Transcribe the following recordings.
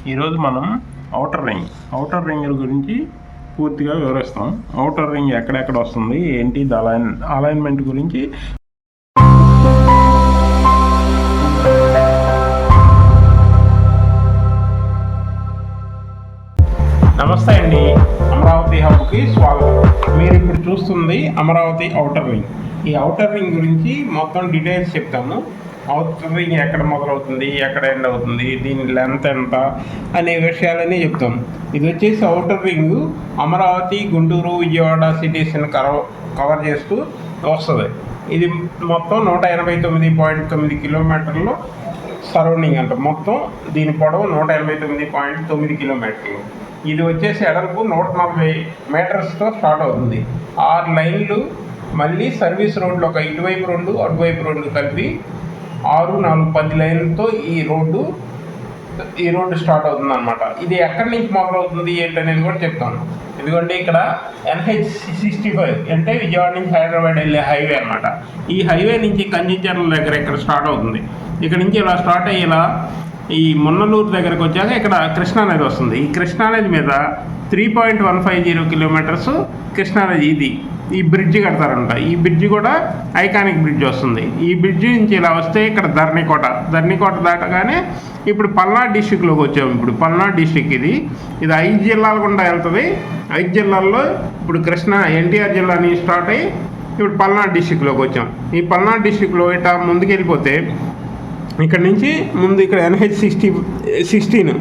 ఈరోజు మనం outer ring గురించి పూర్తిగా వివరిస్తాం. ఔటర్ రింగ్ ఎక్కడెక్కడ వస్తుంది, ఏంటి అలైన్మెంట్ గురించి. నమస్తే అండి, అమరావతి హబ్కి స్వాగతం. మీరు ఇప్పుడు చూస్తుంది అమరావతి ఔటర్ రింగ్. ఈ ఔటర్ రింగ్ గురించి మొత్తం డీటెయిల్స్ చెప్తాము. ఔటర్ రింగ్ ఎక్కడ మొదలవుతుంది, ఎక్కడ ఎండ్ అవుతుంది, దీని లెంత్ ఎంత అనే విషయాలన్నీ చెప్తాం. ఇది వచ్చేసి ఔటర్ రింగ్ అమరావతి, గుంటూరు, విజయవాడ సిటీస్ని కవర్ చేస్తూ వస్తుంది. ఇది మొత్తం 189.9 కిలోమీటర్లు సరౌండింగ్ అంట. మొత్తం దీని పొడవు 189.9 కిలోమీటర్లు. ఇది వచ్చేసి ఎడల్పు 140 మీటర్స్తో స్టార్ట్ అవుతుంది. 6 లైన్లు, మళ్ళీ సర్వీస్ రోడ్లు ఒక ఇటువైపు 2 అటువైపు 2 కలిపి 6, 4, 10 లైన్లతో ఈ రోడ్డు స్టార్ట్ అవుతుంది అనమాట. ఇది ఎక్కడి నుంచి మొదలవుతుంది ఏంటనేది కూడా చెప్తాను. ఎందుకంటే ఇక్కడ NH65 అంటే విజయవాడ నుంచి హైదరాబాద్ వెళ్ళే హైవే అనమాట. ఈ హైవే నుంచి కంచిచర్ల దగ్గర ఇక్కడ స్టార్ట్ అవుతుంది. ఇక్కడ నుంచి ఇలా స్టార్ట్ అయ్యేలా ఈ మున్నలూరు దగ్గరకు వచ్చాక ఇక్కడ కృష్ణానది వస్తుంది. ఈ కృష్ణానది మీద 3.150 కిలోమీటర్స్ కృష్ణానది ఈ బ్రిడ్జి కడతారంట. ఈ బ్రిడ్జి కూడా ఐకానిక్ బ్రిడ్జ్ వస్తుంది. ఈ బ్రిడ్జి నుంచి ఇలా వస్తే ఇక్కడ ధర్నికోట దాటగానే ఇప్పుడు పల్నాడు డిస్టిక్లోకి వచ్చాము. ఇప్పుడు పల్నాడు డిస్టిక్ ఇది 5 జిల్లాల గుండా వెళ్తుంది. 5 జిల్లాల్లో ఇప్పుడు ఎన్టీఆర్ జిల్లా నుంచి స్టార్ట్ అయ్యి ఇప్పుడు పల్నాడు డిస్టిక్లోకి వచ్చాం. ఈ పల్నాడు డిస్టిక్లో ఇట్లా ముందుకెళ్ళిపోతే ఇక్కడ నుంచి ముందు ఇక్కడ NH16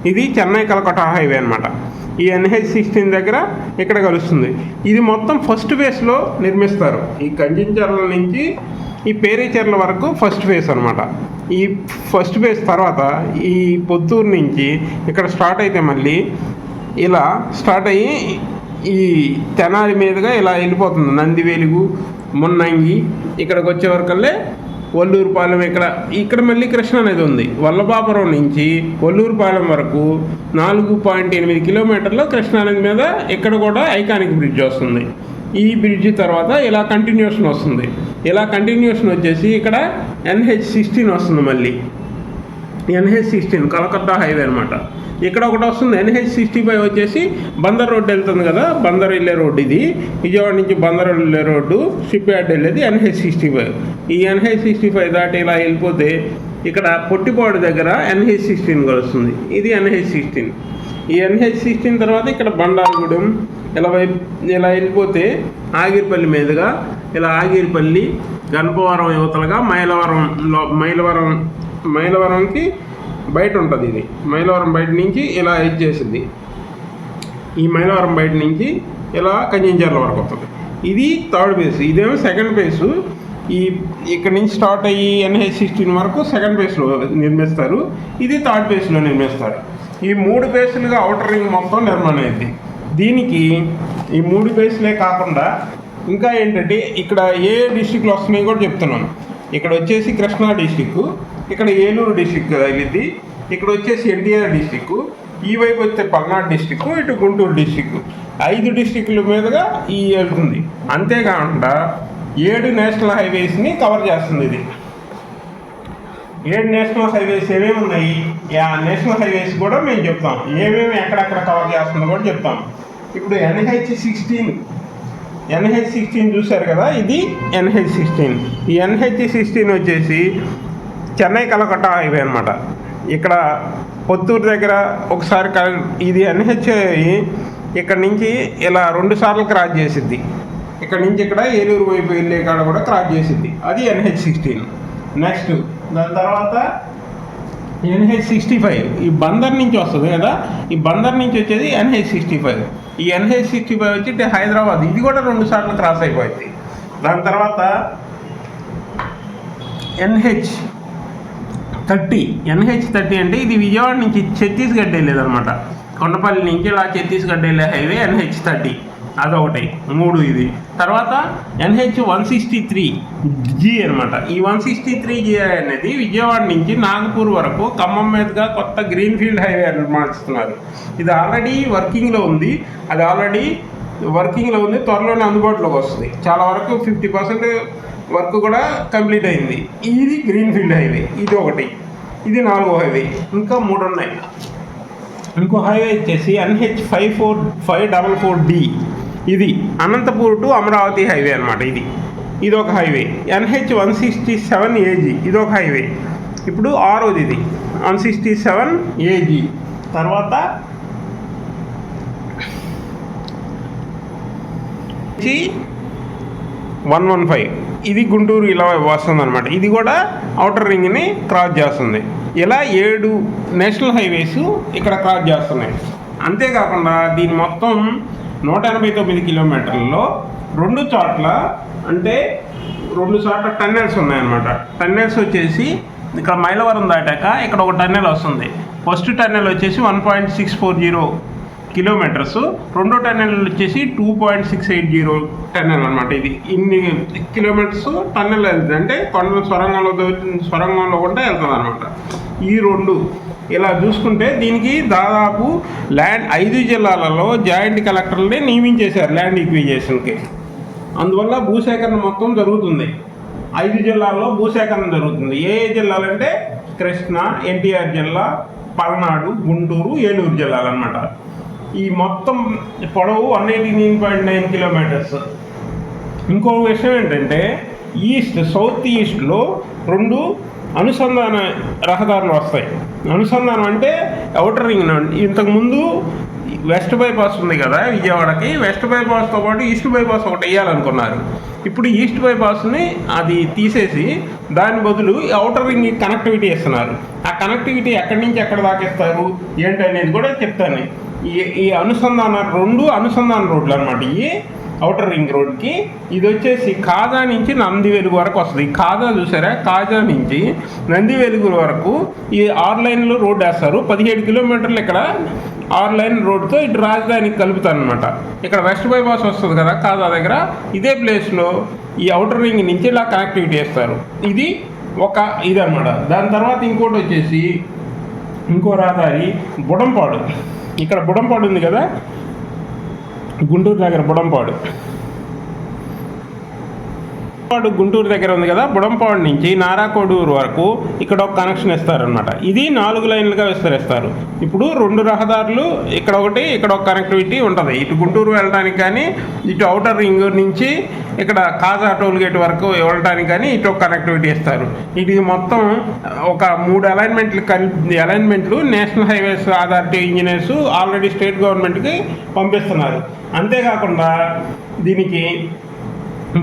ఇది చెన్నై కలకట్టా హైవే అనమాట. ఈ NH16 దగ్గర ఇక్కడ కలుస్తుంది. ఇది మొత్తం ఫస్ట్ ఫేజ్లో నిర్మిస్తారు. ఈ కంచిచర్ల నుంచి ఈ పేరేచర్ల వరకు ఫస్ట్ ఫేజ్ అనమాట. ఈ ఫస్ట్ ఫేజ్ తర్వాత ఈ పొత్తూరు నుంచి ఇక్కడ స్టార్ట్ అయితే మళ్ళీ ఇలా స్టార్ట్ అయ్యి ఈ తెనాలి మీదుగా ఇలా వెళ్ళిపోతుంది. నందివేలుగు, మున్నంగి ఇక్కడికి వచ్చే వరకల్లే వల్లూరుపాలెం. ఇక్కడ మళ్ళీ కృష్ణానది ఉంది. వల్లభాపురం నుంచి వల్లూరుపాలెం వరకు 4.8 కిలోమీటర్లు కృష్ణానది మీద ఇక్కడ కూడా ఐకానిక్ బ్రిడ్జ్ వస్తుంది. ఈ బ్రిడ్జ్ తర్వాత ఇలా కంటిన్యూషన్ వస్తుంది. ఇలా కంటిన్యూషన్ వచ్చేసి ఇక్కడ NH16 వస్తుంది. మళ్ళీ NH16 కలకత్తా హైవే అనమాట. ఇక్కడ ఒకటి వస్తుంది. NH65 వచ్చేసి బందర్ రోడ్డు వెళ్తుంది కదా, బందర్ వెళ్ళే రోడ్డు ఇది. విజయవాడ నుంచి బందర్ వెళ్ళే రోడ్డు, షిప్ యార్డ్ వెళ్ళేది NH65. ఈ NH65 దాటి ఇలా వెళ్ళిపోతే ఇక్కడ పొట్టిపాడు దగ్గర NH16 కలుస్తుంది. ఇది NH16. ఈ NH16 తర్వాత ఇక్కడ బండారగూడెం ఇలా వెళ్ళిపోతే ఆగిరిపల్లి మీదుగా ఇలా ఆగిరిపల్లి, గణపవరం యువతలుగా మైలవరంకి బయట ఉంటుంది. ఇది మైలవరం బయట నుంచి ఇలా చేసింది. ఈ మైలవరం బయట నుంచి ఇలా కంచిచర్ల వరకు వస్తుంది. ఇది థర్డ్ ఫేజ్. ఇదేమో సెకండ్ ఫేజ్. ఇక్కడ నుంచి స్టార్ట్ అయ్యి NH16 వరకు సెకండ్ ఫేజ్లో నిర్మిస్తారు. ఇది థర్డ్ ఫేజ్లో నిర్మిస్తారు. ఈ 3 ఫేజ్లుగా ఔటర్ రింగ్ మొత్తం నిర్మాణం అయింది. దీనికి ఈ 3 ఫేజ్లే కాకుండా ఇంకా ఏంటంటే ఇక్కడ ఏ డిస్టిక్లు వస్తున్నాయి కూడా చెప్తున్నాను. ఇక్కడ వచ్చేసి కృష్ణా డిస్టిక్, ఇక్కడ ఏలూరు డిస్టిక్ వెళ్ళింది, ఇక్కడ వచ్చేసి ఎన్టీఆర్ డిస్టిక్, ఈ వైపు వస్తే పల్నాడు డిస్టిక్, ఇటు గుంటూరు డిస్టిక్. 5 డిస్టిక్ల మీదుగా వెళ్తుంది. అంతేకాకుండా 7 నేషనల్ హైవేస్ని కవర్ చేస్తుంది. ఇది 7 నేషనల్ హైవేస్ ఏమేమి ఉన్నాయి, ఆ నేషనల్ హైవేస్ కూడా మేము చెప్తాం. ఏమేమి ఎక్కడెక్కడ కవర్ చేస్తుందో కూడా చెప్తాం. ఇప్పుడు NH16 చూశారు కదా, ఇది NH16. ఈ NH16 వచ్చేసి చెన్నై కలకట్టా హైవే అనమాట. ఇక్కడ పొత్తూరు దగ్గర ఒకసారి ఇది NH ఇక్కడ నుంచి ఇలా 2 సార్లు క్రాస్ చేసిద్ది. ఇక్కడ నుంచి ఇక్కడ ఏలూరు వైపు వెళ్ళే కాడ కూడా క్రాస్ చేసిద్ది. అది NH16. నెక్స్ట్ దాని తర్వాత NH65 ఈ బందర్ నుంచి వస్తుంది కదా, ఈ బందర్ నుంచి వచ్చేది NH65. ఈ NH65 వచ్చి హైదరాబాద్, ఇది కూడా 2 సార్లు క్రాస్ అయిపోయింది. దాని తర్వాత NH30 అంటే ఇది విజయవాడ నుంచి ఛత్తీస్గఢ్ వెళ్ళేదన్నమాట. కొండపల్లి నుంచి ఇలా ఛత్తీస్గఢ్ వెళ్ళే హైవే NH30, అదొకటి 3 ఇది. తర్వాత NH163G అనమాట. ఈ 163G అనేది విజయవాడ నుంచి నాగపూర్ వరకు ఖమ్మం మీదుగా కొత్త గ్రీన్ఫీల్డ్ హైవే నిర్మిస్తున్నారు. ఇది ఆల్రెడీ వర్కింగ్లో ఉంది. త్వరలోనే అందుబాటులోకి వస్తుంది. చాలా వరకు 50% వర్క్ కూడా కంప్లీట్ అయింది. ఇది గ్రీన్ఫీల్డ్ హైవే, ఇది ఒకటి. ఇది 4వ హైవే. ఇంకా 3 ఉన్నాయి. ఇంకో హైవే వచ్చేసి NH544D, ఇది అనంతపూర్ టు అమరావతి హైవే అనమాట. ఇది ఒక హైవే. NH167AG ఇది ఒక హైవే. ఇప్పుడు ఆరోది ఇది 167AG. తర్వాత 115 ఇది గుంటూరు ఇలా వస్తుంది అనమాట. ఇది కూడా ఔటర్ రింగ్ని క్రాస్ చేస్తుంది. ఇలా 7 నేషనల్ హైవేస్ ఇక్కడ క్రాస్ చేస్తున్నాయి. అంతేకాకుండా దీని మొత్తం 189 కిలోమీటర్లలో 2 చోట్ల టన్నెల్స్ ఉన్నాయన్నమాట. టన్నెల్స్ వచ్చేసి ఇక్కడ మైలవరం దాటాక ఇక్కడ ఒక టన్నెల్ వస్తుంది. ఫస్ట్ టన్నెల్ వచ్చేసి 1.640 కిలోమీటర్స్, రెండో టన్నెల్ వచ్చేసి 2.680 టన్నెల్ అనమాట. ఇది ఇన్ని కిలోమీటర్స్ టన్నెల్ వెళ్తుంది, అంటే కొండ సొరంగంలో కూడా వెళ్తుంది అనమాట. ఈ రెండు ఇలా చూసుకుంటే దీనికి దాదాపు 5 జిల్లాలలో జాయింట్ కలెక్టర్ని నియమించేశారు ల్యాండ్ ఈక్విజేషన్కి. అందువల్ల భూసేకరణ మొత్తం జరుగుతుంది. 5 జిల్లాల్లో భూసేకరణ జరుగుతుంది. ఏ జిల్లాలంటే కృష్ణా, ఎన్టీఆర్ జిల్లా, పల్నాడు, గుంటూరు, ఏలూరు జిల్లాలు అనమాట. ఈ మొత్తం పొడవు 189.9 కిలోమీటర్స్. ఇంకో విషయం ఏంటంటే సౌత్ ఈస్ట్లో 2 అనుసంధాన రహదారులు వస్తాయి. అనుసంధానం అంటే ఔటర్ రింగ్. ఇంతకుముందు వెస్ట్ బైపాస్ ఉంది కదా విజయవాడకి, వెస్ట్ బైపాస్తో పాటు ఈస్ట్ బైపాస్ ఒకటి వేయాలనుకున్నారు. ఇప్పుడు ఈస్ట్ బైపాస్ని అది తీసేసి దాని బదులు ఔటర్ రింగ్ కనెక్టివిటీ ఇస్తున్నారు. ఆ కనెక్టివిటీ ఎక్కడి నుంచి ఎక్కడ దాకా ఇస్తారు ఏంటి అనేది కూడా చెప్తాను. ఈ అనుసంధాన 2 అనుసంధాన రోడ్లు అనమాట. ఈ ఔటర్ రింగ్ రోడ్కి ఇది వచ్చేసి కాజా నుంచి నందివెలుగు వరకు వస్తుంది. కాజా చూసారా, కాజా నుంచి నందివెలుగు వరకు ఈ 6 లైన్లు రోడ్డు వేస్తారు. 17 కిలోమీటర్లు ఇక్కడ 6 లైన్ రోడ్డుతో ఇటు రాజధానికి కలుపుతారనమాట. ఇక్కడ వెస్ట్ బైపాస్ వస్తుంది కదా కాజా దగ్గర, ఇదే ప్లేస్లో ఈ ఔటర్ రింగ్ నుంచి ఇలా కనెక్టివిటీ చేస్తారు. ఇది ఇదనమాట. దాని తర్వాత ఇంకోటి వచ్చేసి ఇంకో రహదారి బుడంపాడు. ఇక్కడ బుడంపాడు ఉంది కదా, గుంటూరు దగ్గర బుడంపాడు గుంటూరు దగ్గర ఉంది కదా, బుడంపాడు నుంచి నారాకోడూరు వరకు ఇక్కడ ఒక కనెక్షన్ ఇస్తారనమాట. ఇది 4 లైన్లుగా విస్తరిస్తారు. ఇప్పుడు 2 రహదారులు, ఇక్కడ ఒకటి, ఇక్కడ ఒక కనెక్టివిటీ ఉంటుంది. ఇటు గుంటూరు వెళ్ళడానికి కానీ, ఇటు ఔటర్ రింగ్ నుంచి ఇక్కడ కాజా టోల్ గేట్ వరకు వెళ్ళడానికి కానీ ఇటు ఒక కనెక్టివిటీ ఇస్తారు. ఇది మొత్తం ఒక 3 అలైన్మెంట్లు national highways authority engineers already state గవర్నమెంట్కి పంపిస్తున్నారు. అంతేకాకుండా దీనికి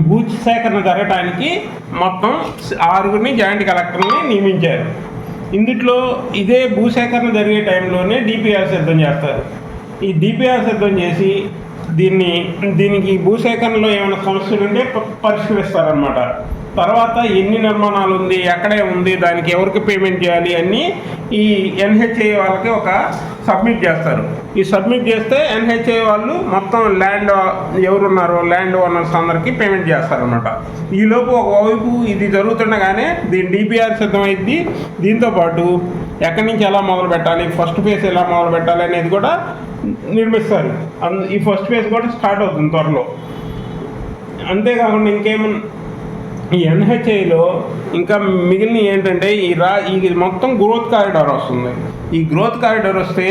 భూసేకరణ జరగడానికి మొత్తం 6 జాయింట్ కలెక్టర్ని నియమించారు. ఇందులో ఇదే భూసేకరణ జరిగే టైంలోనే డిపిఆర్ సిద్ధం చేస్తారు. ఈ డిపిఆర్ సిద్ధం చేసి దీనికి భూసేకరణలో ఏమైనా సమస్యలు ఉంటే పరిష్కరిస్తారనమాట. తర్వాత ఎన్ని నిర్మాణాలు ఉంది, ఎక్కడే ఉంది, దానికి ఎవరికి పేమెంట్ చేయాలి అన్నీ ఈ NHAI వాళ్ళకి ఒక సబ్మిట్ చేస్తారు. ఈ సబ్మిట్ చేస్తే NHAI వాళ్ళు మొత్తం ల్యాండ్ ఎవరున్నారో ల్యాండ్ ఓనర్స్ అందరికీ పేమెంట్ చేస్తారనమాట. ఈలోపు ఒకవైపు ఇది జరుగుతుండగానే దీని డిపిఆర్ సిద్ధమైంది. దీంతోపాటు ఎక్కడి నుంచి ఎలా మొదలు పెట్టాలి, ఫస్ట్ ఫేజ్ ఎలా మొదలు పెట్టాలి అనేది కూడా నిర్మిస్తారు. ఈ ఫస్ట్ ఫేజ్ కూడా స్టార్ట్ అవుతుంది త్వరలో. అంతేకాకుండా ఈ NHAIలో ఇంకా మిగిలిన ఏంటంటే ఈ మొత్తం గ్రోత్ కారిడార్ వస్తుంది. ఈ గ్రోత్ కారిడార్ వస్తే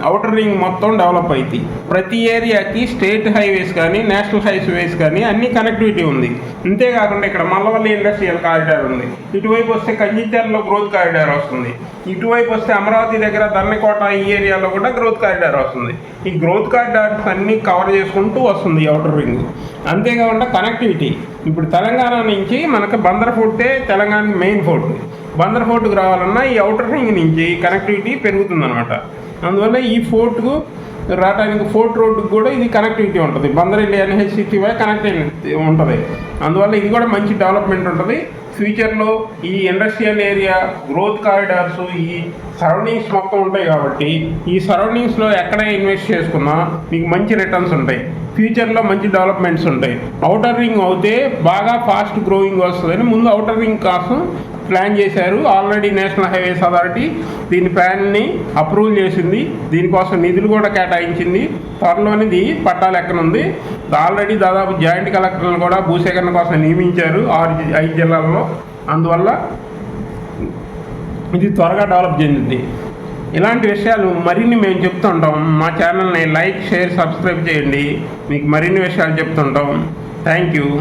ఔటర్ రింగ్ మొత్తం డెవలప్ అవుతుంది. ప్రతి ఏరియాకి స్టేట్ హైవేస్ కానీ నేషనల్ హైవేస్ కానీ అన్ని కనెక్టివిటీ ఉంది. అంతేకాకుండా ఇక్కడ మల్లవల్లి ఇండస్ట్రియల్ కారిడార్ ఉంది. ఇటువైపు వస్తే కంచిచర్లలో గ్రోత్ కారిడార్ వస్తుంది. ఇటువైపు వస్తే అమరావతి దగ్గర ధర్మకోట ఈ ఏరియాలో కూడా గ్రోత్ కారిడార్ వస్తుంది. ఈ గ్రోత్ కారిడార్స్ అన్నీ కవర్ చేసుకుంటూ వస్తుంది ఈ ఔటర్ రింగ్. అంతేకాకుండా కనెక్టివిటీ ఇప్పుడు తెలంగాణ నుంచి మనకు బందర్ ఫోర్టే తెలంగాణకి మెయిన్ ఫోర్ట్. బందర్ ఫోర్ట్కి రావాలన్నా ఈ ఔటర్ రింగ్ నుంచి కనెక్టివిటీ పెరుగుతుందన్నమాట. అందువల్ల ఈ ఫోర్ట్కు రావడానికి ఫోర్ట్ రోడ్డుకు కూడా ఇది కనెక్టివిటీ ఉంటుంది. బందర్ వెళ్ళి NHCTY కనెక్టివిటీ ఉంటుంది. అందువల్ల ఇది కూడా మంచి డెవలప్మెంట్ ఉంటుంది. ఫ్యూచర్లో ఈ ఇండస్ట్రియల్ ఏరియా గ్రోత్ కారిడార్స్ ఈ సరౌండింగ్స్ మొత్తం ఉంటాయి కాబట్టి ఈ సరౌండింగ్స్లో ఎక్కడే ఇన్వెస్ట్ చేసుకున్నా మీకు మంచి రిటర్న్స్ ఉంటాయి. ఫ్యూచర్లో మంచి డెవలప్మెంట్స్ ఉంటాయి. ఔటర్ రింగ్ అయితే బాగా ఫాస్ట్ గ్రోయింగ్ వస్తుందని ముందు ఔటర్ రింగ్ కోసం ప్లాన్ చేశారు. ఆల్రెడీ నేషనల్ హైవేస్ అథారిటీ దీని ప్లాన్ని అప్రూవల్ చేసింది. దీనికోసం నిధులు కూడా కేటాయించింది. త్వరలోనిది పట్టాలు ఎక్కనుంది. ఆల్రెడీ దాదాపు జాయింట్ కలెక్టర్లు కూడా భూసేకరణ కోసం నియమించారు 5 జిల్లాల్లో. అందువల్ల ఇది త్వరగా డెవలప్ చెందింది. ఇలాంటి విషయాలు మరిన్ని మేము చెప్తుంటాం. మా ఛానల్ని లైక్, షేర్, సబ్స్క్రైబ్ చేయండి. మీకు మరిన్ని విషయాలు చెప్తుంటాం. Thank you.